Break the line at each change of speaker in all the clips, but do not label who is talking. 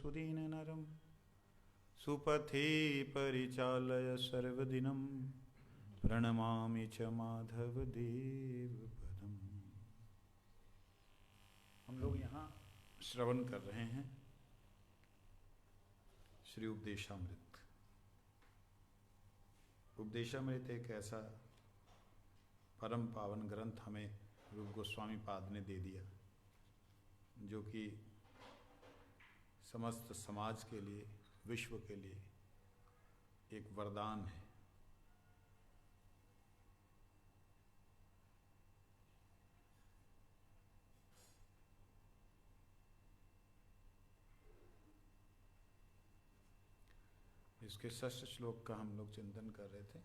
सुदीननरं सुपथे परिचालय सर्वदिनं प्रणमामि च माधवदेवपदम्। हम लोग यहाँ श्रवण कर रहे हैं श्री उपदेशामृत। उपदेशामृत एक ऐसा परम पावन ग्रंथ हमें रूप गोस्वामी पाद ने दे दिया, जो कि समस्त समाज के लिए, विश्व के लिए एक वरदान है। इसके षष्ठ श्लोक का हम लोग चिंतन कर रहे थे।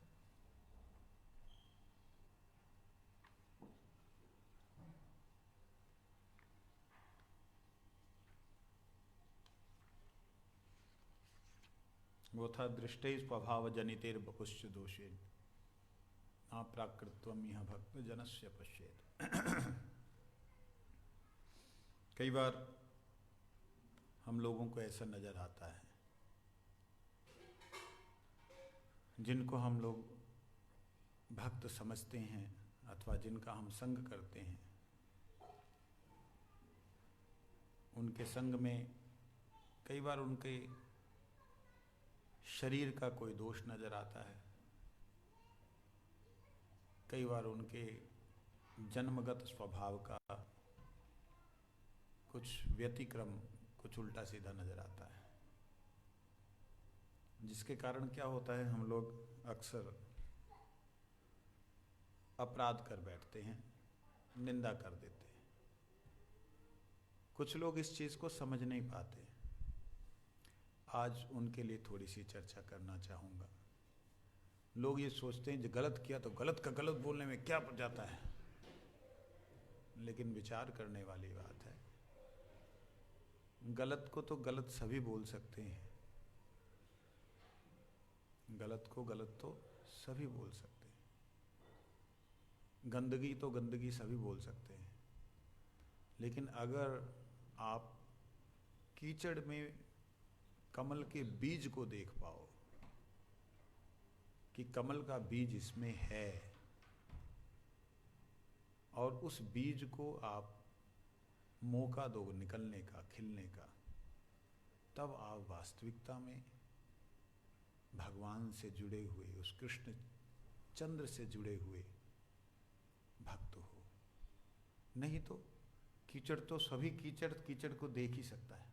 वो था दृष्टे स्वभाव जनितेर बपुश्च दोषेन ना प्राकृतत्वम यह भक्त जनस्य पश्येत। कई बार हम लोगों को ऐसा नजर आता है, जिनको हम लोग भक्त समझते हैं अथवा जिनका हम संग करते हैं, उनके संग में कई बार उनके शरीर का कोई दोष नजर आता है, कई बार उनके जन्मगत स्वभाव का कुछ व्यतिक्रम, कुछ उल्टा सीधा नजर आता है, जिसके कारण क्या होता है, हम लोग अक्सर अपराध कर बैठते हैं, निंदा कर देते हैं। कुछ लोग इस चीज को समझ नहीं पाते। आज उनके लिए थोड़ी सी चर्चा करना चाहूँगा। लोग ये सोचते हैं जो गलत किया तो गलत का गलत बोलने में क्या जाता है, लेकिन विचार करने वाली बात है। गलत को तो गलत सभी बोल सकते हैं, गलत को गलत तो सभी बोल सकते हैं, गंदगी तो गंदगी सभी बोल सकते हैं। लेकिन अगर आप कीचड़ में कमल के बीज को देख पाओ कि कमल का बीज इसमें है, और उस बीज को आप मौका दो निकलने का, खिलने का, तब आप वास्तविकता में भगवान से जुड़े हुए, उस कृष्ण चंद्र से जुड़े हुए भक्त हो। नहीं तो कीचड़ तो सभी कीचड़ को देख ही सकता है।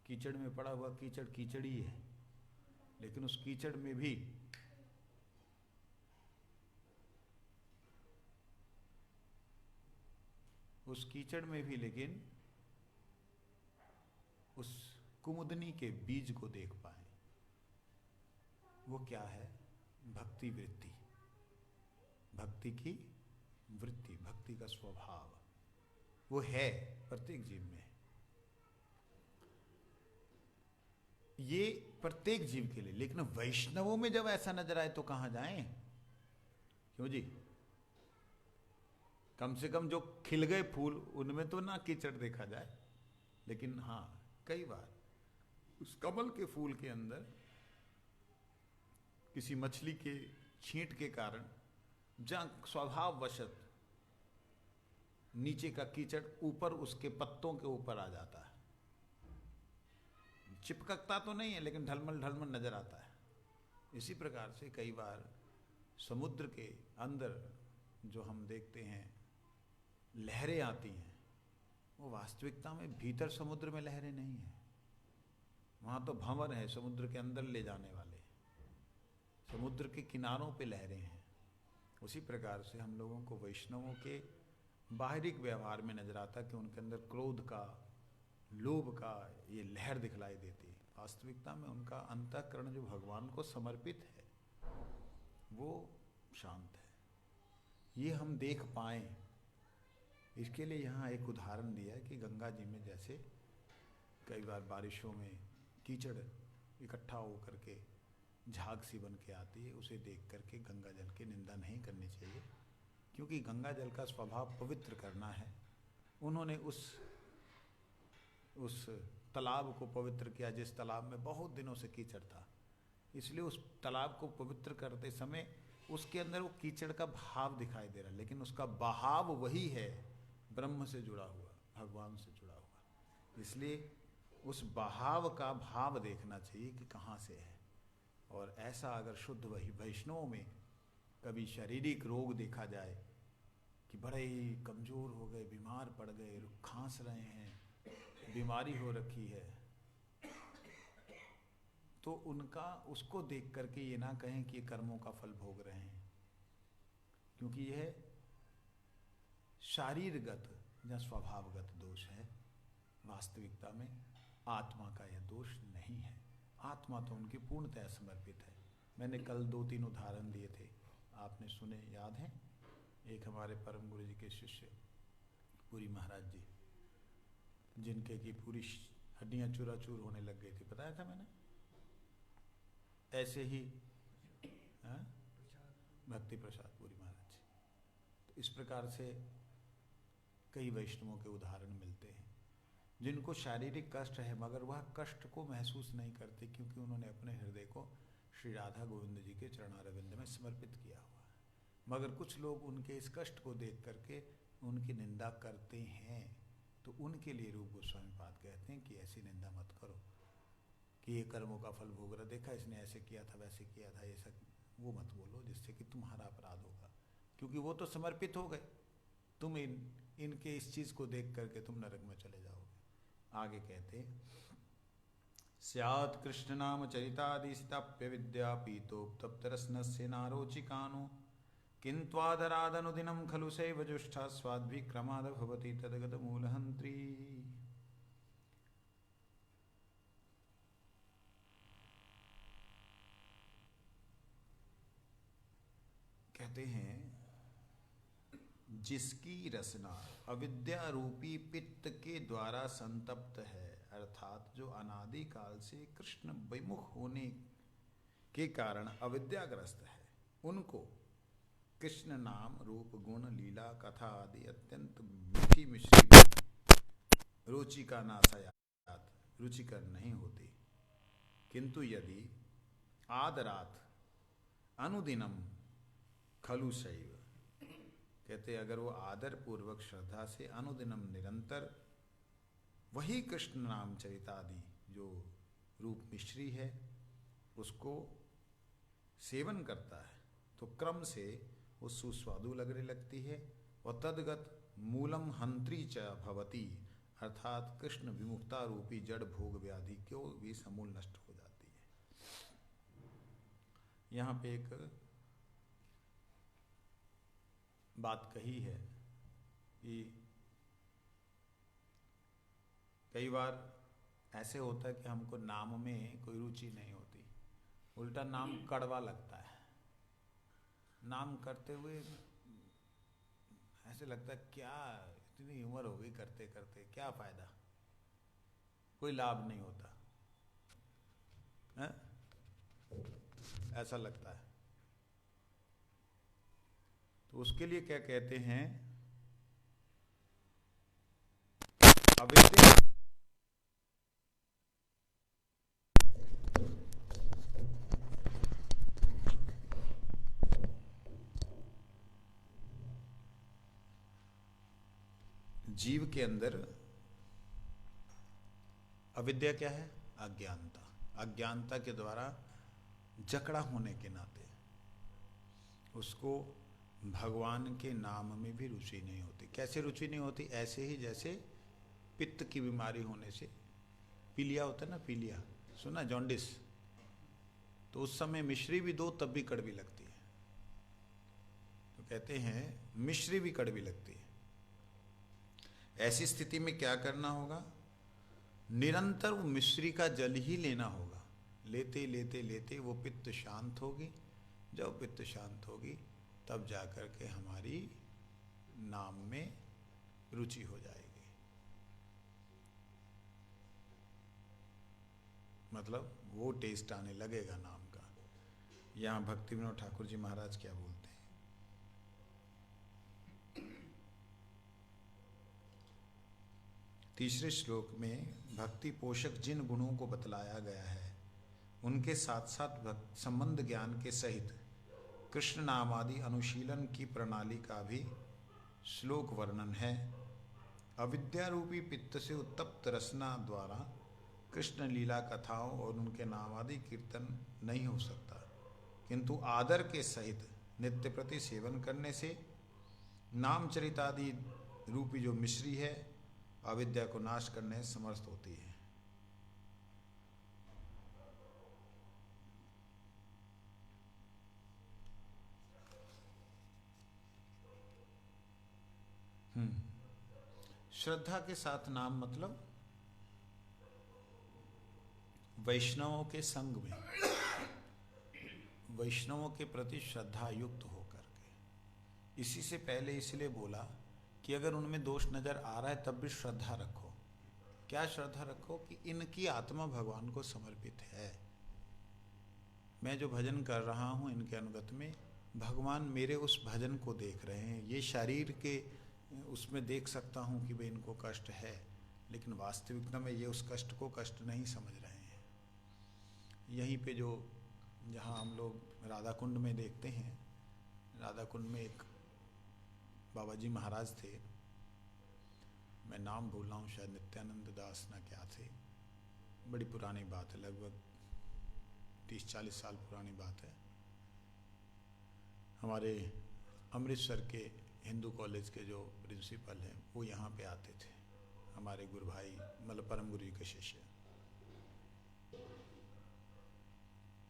कीचड़ में पड़ा हुआ कीचड़ कीचड़ ही है, लेकिन उस कीचड़ में भी लेकिन उस कुमुदनी के बीज को देख पाए। वो क्या है? भक्ति वृत्ति, भक्ति की वृत्ति, भक्ति का स्वभाव वो है प्रत्येक जीव में। ये प्रत्येक जीव के लिए, लेकिन वैष्णवों में जब ऐसा नजर आए तो कहां जाएं? क्यों जी? कम से कम जो खिल गए फूल उनमें तो ना कीचड़ देखा जाए, लेकिन हाँ कई बार उस कमल के फूल के अंदर किसी मछली के छींट के कारण जहां स्वभाववशत नीचे का कीचड़ ऊपर उसके पत्तों के ऊपर आ जाता है, चिपकता तो नहीं है लेकिन ढलमल ढलमल नजर आता है। इसी प्रकार से कई बार समुद्र के अंदर जो हम देखते हैं लहरें आती हैं, वो वास्तविकता में भीतर समुद्र में लहरें नहीं है, वहां तो भंवर है समुद्र के अंदर ले जाने वाले, समुद्र के किनारों पे लहरें हैं। उसी प्रकार से हम लोगों को वैष्णवों के बाहरिक व्यवहार में नजर आता है कि उनके अंदर क्रोध का, लोभ का ये लहर दिखलाई देती है। वास्तविकता में उनका अंतःकरण जो भगवान को समर्पित है वो शांत है। ये हम देख पाएं, इसके लिए यहाँ एक उदाहरण दिया है कि गंगा जी में जैसे कई बार बारिशों में कीचड़ इकट्ठा होकर के झाग सी बन के आती है, उसे देख करके गंगा जल की निंदा नहीं करनी चाहिए, क्योंकि गंगा जल का स्वभाव पवित्र करना है। उन्होंने उस तालाब को पवित्र किया जिस तालाब में बहुत दिनों से कीचड़ था। इसलिए उस तालाब को पवित्र करते समय उसके अंदर वो कीचड़ का भाव दिखाई दे रहा, लेकिन उसका बहाव वही है, ब्रह्म से जुड़ा हुआ, भगवान से जुड़ा हुआ। इसलिए उस बहाव का भाव देखना चाहिए कि कहाँ से है। और ऐसा अगर शुद्ध वैष्णव में कभी शारीरिक रोग देखा जाए कि बड़े ही कमज़ोर हो गए, बीमार पड़ गए, खांस रहे हैं, बीमारी हो रखी है, तो उनका उसको देख करके ये ना कहें कि कर्मों का फल भोग रहे हैं, क्योंकि यह शारीरगत या स्वभावगत दोष है। वास्तविकता में आत्मा का यह दोष नहीं है। आत्मा तो उनकी पूर्णतः समर्पित है। मैंने कल 2-3 उदाहरण दिए थे, आपने सुने, याद है? एक हमारे परम गुरु जी के शिष्य पुरी महाराज जी, जिनके की पूरी हड्डियां चूराचूर होने लग गई थी, बताया था मैंने। ऐसे ही भक्ति प्रसाद पुरी महाराज जी। तो इस प्रकार से कई वैष्णवों के उदाहरण मिलते हैं जिनको शारीरिक कष्ट है, मगर वह कष्ट को महसूस नहीं करते, क्योंकि उन्होंने अपने हृदय को श्री राधा गोविंद जी के चरणारविंद में समर्पित किया हुआ है। मगर कुछ लोग उनके इस कष्ट को देख करके उनकी निंदा करते हैं, तो उनके लिए रूप गोस्वामी पाद कहते हैं कि ऐसी निंदा मत करो कि ये कर्मों का फल भोग रहा, देखा इसने ऐसे किया था, वैसे किया था, ये सब वो मत बोलो जिससे कि तुम्हारा अपराध होगा, क्योंकि वो तो समर्पित हो गए। तुम इनके इस चीज़ को देख करके तुम नरक में चले जाओगे। आगे कहते स्यात् कृष्ण नाम चरितादिस्ताप्य विद्या पीतोप्तप्तरस्नस्य नारोचिकानो किन्त्वादरादनुदिनं खलु सैव जुष्टा स्वाद्भिक्रमाद भवति तद्गत मूलहन्त्री। कहते हैं जिसकी रसना अविद्या रूपी पित्त के द्वारा संतप्त है, अर्थात जो अनादि काल से कृष्ण विमुख होने के कारण अविद्याग्रस्त है, उनको कृष्ण नाम रूप गुण लीला कथा आदि अत्यंत मीठी मिश्री रुचिका नाशयात रुचिकर नहीं होती। किंतु यदि आदरात अनुदिनम खलु शैव, कहते अगर वो आदर पूर्वक श्रद्धा से अनुदिनम निरंतर वही कृष्ण नाम चरितादि जो रूप मिश्री है उसको सेवन करता है, तो क्रम से वो सुस्वादु लगने लगती है। और तद्गत मूलम हंत्री च भवती, अर्थात कृष्ण विमुक्ता रूपी जड़ भोग व्याधि क्यों भी समूल नष्ट हो जाती है। यहाँ पे एक बात कही है कि कई बार ऐसे होता है कि हमको नाम में कोई रुचि नहीं होती, उल्टा नाम कड़वा लगता है। नाम करते हुए ऐसे लगता है क्या इतनी उम्र हो गई करते करते, क्या फायदा, कोई लाभ नहीं होता है? ऐसा लगता है। तो उसके लिए क्या कहते हैं, अविद्या जीव के अंदर अविद्या क्या है? अज्ञानता। अज्ञानता के द्वारा जकड़ा होने के नाते उसको भगवान के नाम में भी रुचि नहीं होती। कैसे रुचि नहीं होती? ऐसे ही जैसे पित्त की बीमारी होने से पीलिया होता है ना, पीलिया सुना, जॉन्डिस, तो उस समय मिश्री भी दो तब भी कड़वी लगती है। तो कहते हैं मिश्री भी कड़वी लगती है। ऐसी स्थिति में क्या करना होगा? निरंतर वो मिश्री का जल ही लेना होगा। लेते लेते लेते वो पित्त शांत होगी। जब पित्त शांत होगी तब जाकर के हमारी नाम में रुचि हो जाएगी। मतलब वो टेस्ट आने लगेगा नाम का। यहाँ भक्ति विनोद ठाकुर जी महाराज क्या बोलते हैं, तीसरे श्लोक में भक्ति पोषक जिन गुणों को बतलाया गया है उनके साथ साथ भक्त संबंध ज्ञान के सहित कृष्ण नाम आदि अनुशीलन की प्रणाली का भी श्लोक वर्णन है। अविद्या रूपी पित्त से उत्तप्त रसना द्वारा कृष्ण लीला कथाओं और उनके नाम आदि कीर्तन नहीं हो सकता, किंतु आदर के सहित नित्य प्रति सेवन करने से नामचरित आदि रूपी जो मिश्री है अविद्या को नाश करने समर्थ होती है। श्रद्धा के साथ नाम मतलब वैष्णवों के संग में, वैष्णवों के प्रति श्रद्धा युक्त होकर के। इसी से पहले इसलिए बोला कि अगर उनमें दोष नजर आ रहा है तब भी श्रद्धा रखो। क्या श्रद्धा रखो? कि इनकी आत्मा भगवान को समर्पित है। मैं जो भजन कर रहा हूँ इनके अनुगत में, भगवान मेरे उस भजन को देख रहे हैं। ये शरीर के उसमें देख सकता हूँ कि भाई इनको कष्ट है, लेकिन वास्तविकता में ये उस कष्ट को कष्ट नहीं समझ रहे हैं। यहीं पे जो जहाँ हम लोग राधा कुंड में देखते हैं, राधा कुंड में एक बाबा जी महाराज थे, मैं नाम भूल रहा हूँ, शायद नित्यानंद दास ना क्या थे। बड़ी पुरानी बात है, लगभग 30-40 साल पुरानी बात है। हमारे अमृतसर के हिंदू कॉलेज के जो प्रिंसिपल हैं वो यहाँ पे आते थे, हमारे गुरु भाई मतलब परम गुरु जी के शिष्य।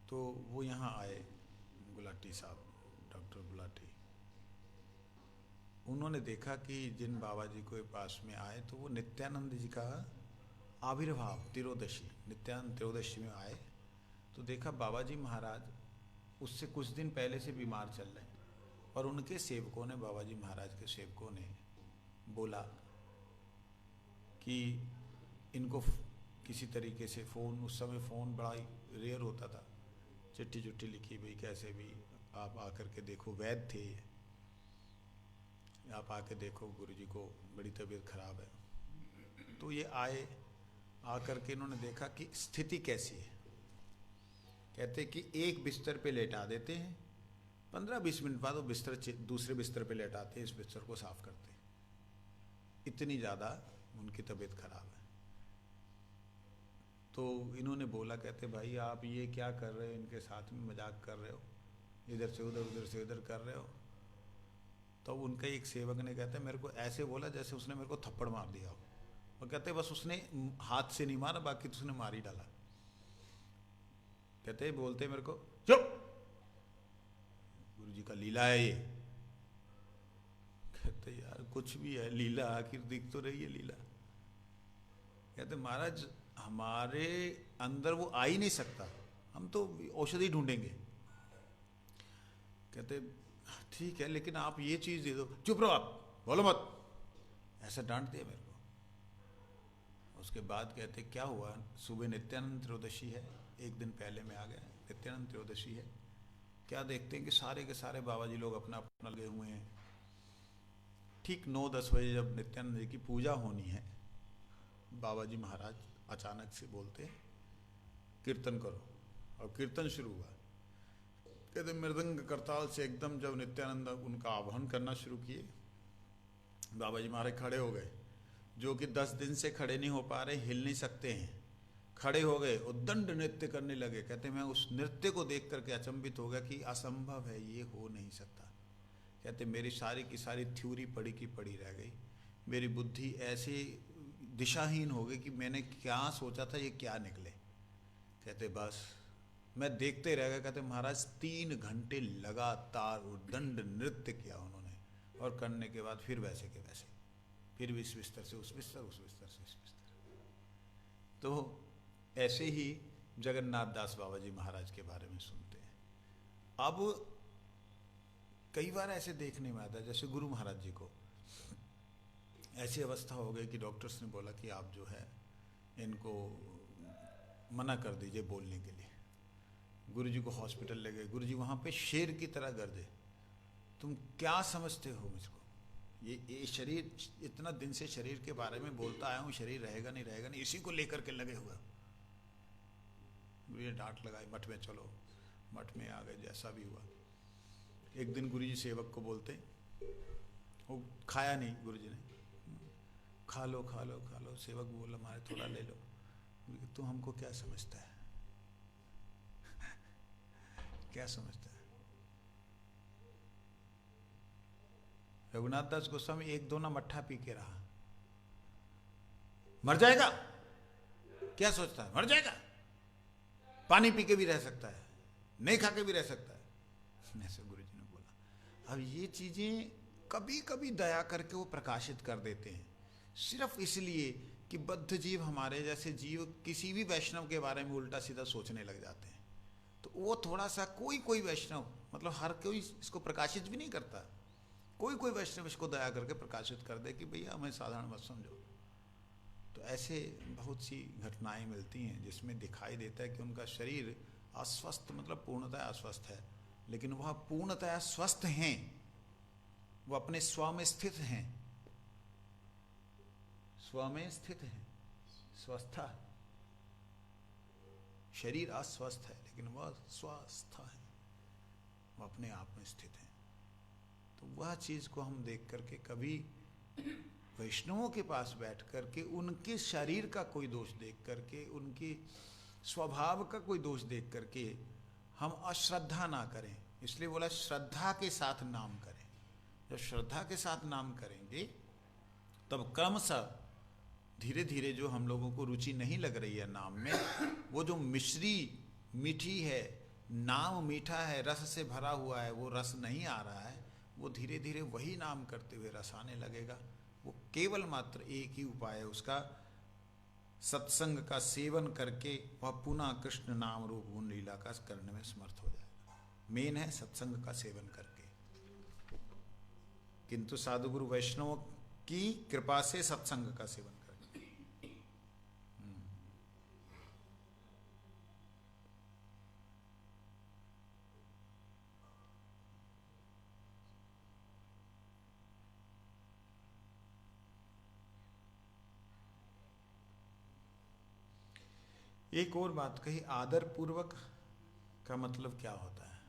तो वो यहाँ आए, गुलाटी साहब, डॉक्टर गुलाटी। उन्होंने देखा कि जिन बाबा जी के पास में आए तो वो नित्यानंद जी का आविर्भाव त्रियोदशी, नित्यानंद त्रियोदशी में आए तो देखा बाबा जी महाराज उससे कुछ दिन पहले से बीमार चल रहे हैं, और उनके सेवकों ने, बाबा जी महाराज के सेवकों ने बोला कि इनको किसी तरीके से फ़ोन, उस समय फ़ोन बड़ा रेयर होता था, चिट्ठी चुट्ठी लिखी, भाई कैसे भी आप आकर के देखो, वैद्य थे, आप आके देखो गुरुजी को बड़ी तबीयत खराब है। तो ये आए, आकर के इन्होंने देखा कि स्थिति कैसी है। कहते कि एक बिस्तर पे लेटा देते हैं, 15-20 मिनट बाद वो बिस्तर दूसरे बिस्तर पे लेटाते हैं, इस बिस्तर को साफ करते हैं, इतनी ज़्यादा उनकी तबीयत खराब है। तो इन्होंने बोला, कहते भाई आप ये क्या कर रहे हो, इनके साथ में मजाक कर रहे हो, इधर से उधर उधर से इधर कर रहे हो। तो उनका एक सेवक ने, कहते मेरे को ऐसे बोला जैसे उसने मेरे को थप्पड़ मार दिया हो, और कहते बस उसने हाथ से नहीं मारा, बाकी तो उसने मार ही डाला। कहते बोलते मेरे को, चुप, गुरु जी का लीला है ये। कहते यार कुछ भी है, लीला आखिर दिख तो रही है लीला। कहते महाराज हमारे अंदर वो आ ही नहीं सकता, हम तो औषधि ढूंढेंगे। कहते ठीक है, लेकिन आप ये चीज दे दो। चुप रहो आप, बोलो मत, ऐसा डांट दिया मेरे को। उसके बाद कहते क्या हुआ, सुबह नित्यानंद त्रयोदशी है, एक दिन पहले मैं आ गया, नित्यानंद त्रयोदशी है। क्या देखते हैं कि सारे के सारे बाबा जी लोग अपना अपना लगे हुए हैं। ठीक 9-10 बजे जब नित्यानंद जी की पूजा होनी है, बाबा जी महाराज अचानक से बोलते कीर्तन करो, और कीर्तन शुरू हुआ। कहते मृदंग करताल से एकदम जब नित्यानंद उनका आह्वान करना शुरू किए, बाबा जी महाराज खड़े हो गए, जो कि 10 दिन से खड़े नहीं हो पा रहे, हिल नहीं सकते हैं, खड़े हो गए और दंड नृत्य करने लगे। कहते मैं उस नृत्य को देख करके अचंभित हो गया कि असंभव है, ये हो नहीं सकता। कहते मेरी सारी की सारी थ्योरी पड़ी की पड़ी रह गई, मेरी बुद्धि ऐसे दिशाहीन हो गई कि मैंने क्या सोचा था ये क्या निकले। कहते बस मैं देखते रह गया। कहते महाराज 3 घंटे लगातार दंड नृत्य किया उन्होंने, और करने के बाद फिर वैसे के वैसे, फिर भी इस बिस्तर से उस बिस्तर, उस बिस्तर से इस बिस्तर। तो ऐसे ही जगन्नाथ दास बाबा जी महाराज के बारे में सुनते हैं। अब कई बार ऐसे देखने में आता है, जैसे गुरु महाराज जी को ऐसी अवस्था हो गई कि डॉक्टर्स ने बोला कि आप जो है इनको मना कर दीजिए बोलने के लिए। गुरु जी को हॉस्पिटल ले गए, गुरु जी वहाँ पे शेर की तरह गर्जे, तुम क्या समझते हो मुझको, ये शरीर, इतना दिन से शरीर के बारे में बोलता आया हूँ, शरीर रहेगा नहीं रहेगा नहीं, इसी को लेकर के लगे हुए। ये डांट लगाई, मठ में चलो, मठ में आ गए, जैसा भी हुआ। एक दिन गुरुजी सेवक को बोलते, वो खाया नहीं, गुरुजी ने, खा लो खा लो खा लो। सेवक बोला हमारे थोड़ा ले लो। तू हमको क्या समझता है? क्या समझता है? रघुनाथ दास गोस्वामी एक दो ना मट्ठा पी के रहा, मर जाएगा, क्या सोचता है? मर जाएगा, पानी पी के भी रह सकता है, नहीं खा के भी रह सकता है, ऐसे गुरुजी ने बोला। अब ये चीजें कभी कभी दया करके वो प्रकाशित कर देते हैं, सिर्फ इसलिए कि बद्ध जीव, हमारे जैसे जीव किसी भी वैष्णव के बारे में उल्टा सीधा सोचने लग जाते हैं। तो वो थोड़ा सा, कोई वैष्णव, मतलब हर कोई इसको प्रकाशित भी नहीं करता, कोई वैष्णव इसको दया करके प्रकाशित कर दे कि भैया हमें साधारण मत समझो। तो ऐसे बहुत सी घटनाएं मिलती हैं जिसमें दिखाई देता है कि उनका शरीर अस्वस्थ, मतलब पूर्णतः अस्वस्थ है, लेकिन वह पूर्णतः स्वस्थ हैं, वो अपने स्व में स्थित हैं, स्व में स्थित हैं, स्वस्थ है। शरीर अस्वस्थ है लेकिन वह स्वस्थ है, वह अपने आप में स्थित है। तो वह चीज को हम देख करके, कभी वैष्णवों के पास बैठ करके उनके शरीर का कोई दोष देख करके, उनके स्वभाव का कोई दोष देख करके हम अश्रद्धा ना करें। इसलिए बोला श्रद्धा के साथ नाम करें। जब श्रद्धा के साथ नाम करेंगे तब क्रमशः धीरे धीरे जो हम लोगों को रुचि नहीं लग रही है नाम में, वो जो मिश्री मीठी है, नाम मीठा है, रस से भरा हुआ है, वो रस नहीं आ रहा है, वो धीरे धीरे वही नाम करते हुए रस आने लगेगा। वो केवल मात्र एक ही उपाय है उसका, सत्संग का सेवन करके वह पुनः कृष्ण नाम रूप गुण लीला का करने में समर्थ हो जाएगा। मेन है सत्संग का सेवन करके। किंतु साधु गुरु वैष्णवों की कृपा से सत्संग का सेवन करके। एक और बात कही, आदर पूर्वक का मतलब क्या होता है?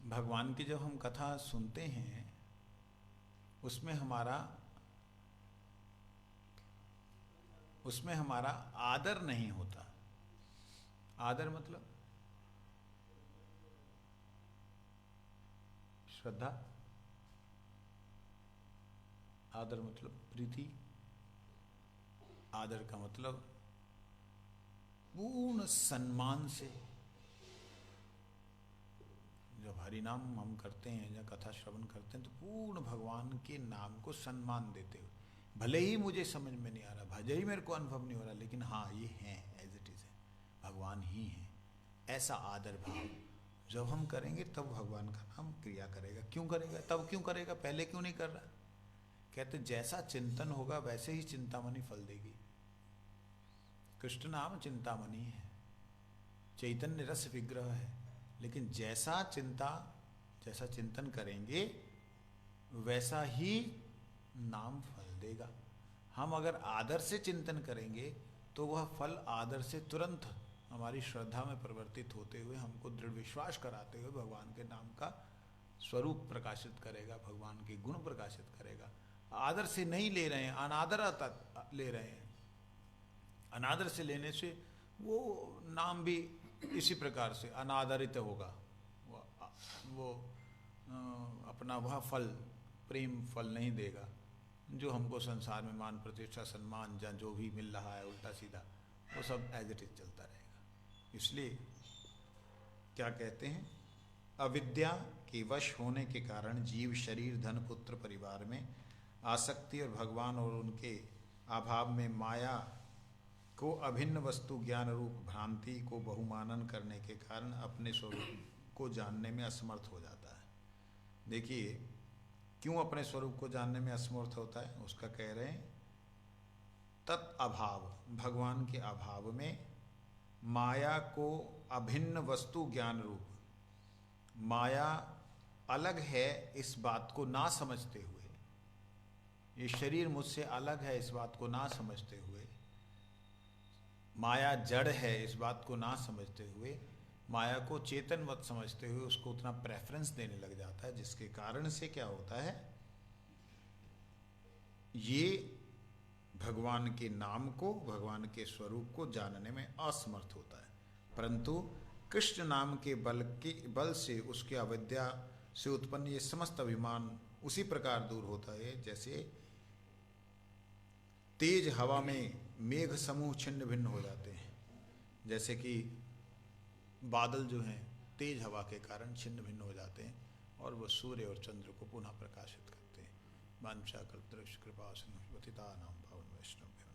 भगवान की जब हम कथा सुनते हैं उसमें हमारा आदर नहीं होता। आदर मतलब श्रद्धा, आदर मतलब प्रीति, आदर का मतलब पूर्ण सम्मान से। जब हरि नाम हम करते हैं या कथा श्रवण करते हैं तो पूर्ण भगवान के नाम को सम्मान देते हुए, भले ही मुझे समझ में नहीं आ रहा, भले ही मेरे को अनुभव नहीं हो रहा, लेकिन हाँ ये हैं, एज इट इज है, भगवान ही है, ऐसा आदर भाव जब हम करेंगे तब भगवान का नाम क्रिया करेगा। क्यों करेगा? तब क्यों करेगा? पहले क्यों नहीं कर रहा? कहते जैसा चिंतन होगा वैसे ही चिंतामणि फल देगी। कृष्ण नाम चिंतामणि है, चैतन्य रस विग्रह है, लेकिन जैसा चिंतन करेंगे वैसा ही नाम फल देगा। हम अगर आदर से चिंतन करेंगे तो वह फल आदर से तुरंत हमारी श्रद्धा में परिवर्तित होते हुए हमको दृढ़ विश्वास कराते हुए भगवान के नाम का स्वरूप प्रकाशित करेगा, भगवान के गुण प्रकाशित करेगा। आदर से नहीं ले रहे हैं, अनादर ले रहे हैं। अनादर से लेने से वो नाम भी इसी प्रकार से अनादरित होगा, वो अपना वह फल, प्रेम फल नहीं देगा जो हमको संसार में मान प्रतिष्ठा सम्मान या जो भी मिल रहा है उल्टा सीधा, वो सब एज इट इज चलता रहेगा। इसलिए क्या कहते हैं, अविद्या के वश होने के कारण जीव शरीर धन पुत्र परिवार में आसक्ति और भगवान और उनके अभाव में माया को अभिन्न वस्तु ज्ञान रूप भ्रांति को बहुमानन करने के कारण अपने स्वरूप को जानने में असमर्थ हो जाता है। देखिए क्यों अपने स्वरूप को जानने में असमर्थ होता है, उसका कह रहे हैं तत् अभाव, भगवान के अभाव में माया को अभिन्न वस्तु ज्ञान रूप, माया अलग है इस बात को ना समझते हुए, ये शरीर मुझसे अलग है इस बात को ना समझते हुए, माया जड़ है इस बात को ना समझते हुए, माया को चेतनवत समझते हुए उसको उतना प्रेफरेंस देने लग जाता है, जिसके कारण से क्या होता है, ये भगवान के नाम को, भगवान के स्वरूप को जानने में असमर्थ होता है। परंतु कृष्ण नाम के बल से उसके अविद्या से उत्पन्न ये समस्त अभिमान उसी प्रकार दूर होता है जैसे तेज हवा में मेघ समूह छिन्न भिन्न हो जाते हैं, जैसे कि बादल जो हैं तेज हवा के कारण छिन्न भिन्न हो जाते हैं और वह सूर्य और चंद्र को पुनः प्रकाशित करते हैं। वांछा कल्पतरुष कृपा सिंधु पतितानां पावन वैष्णव।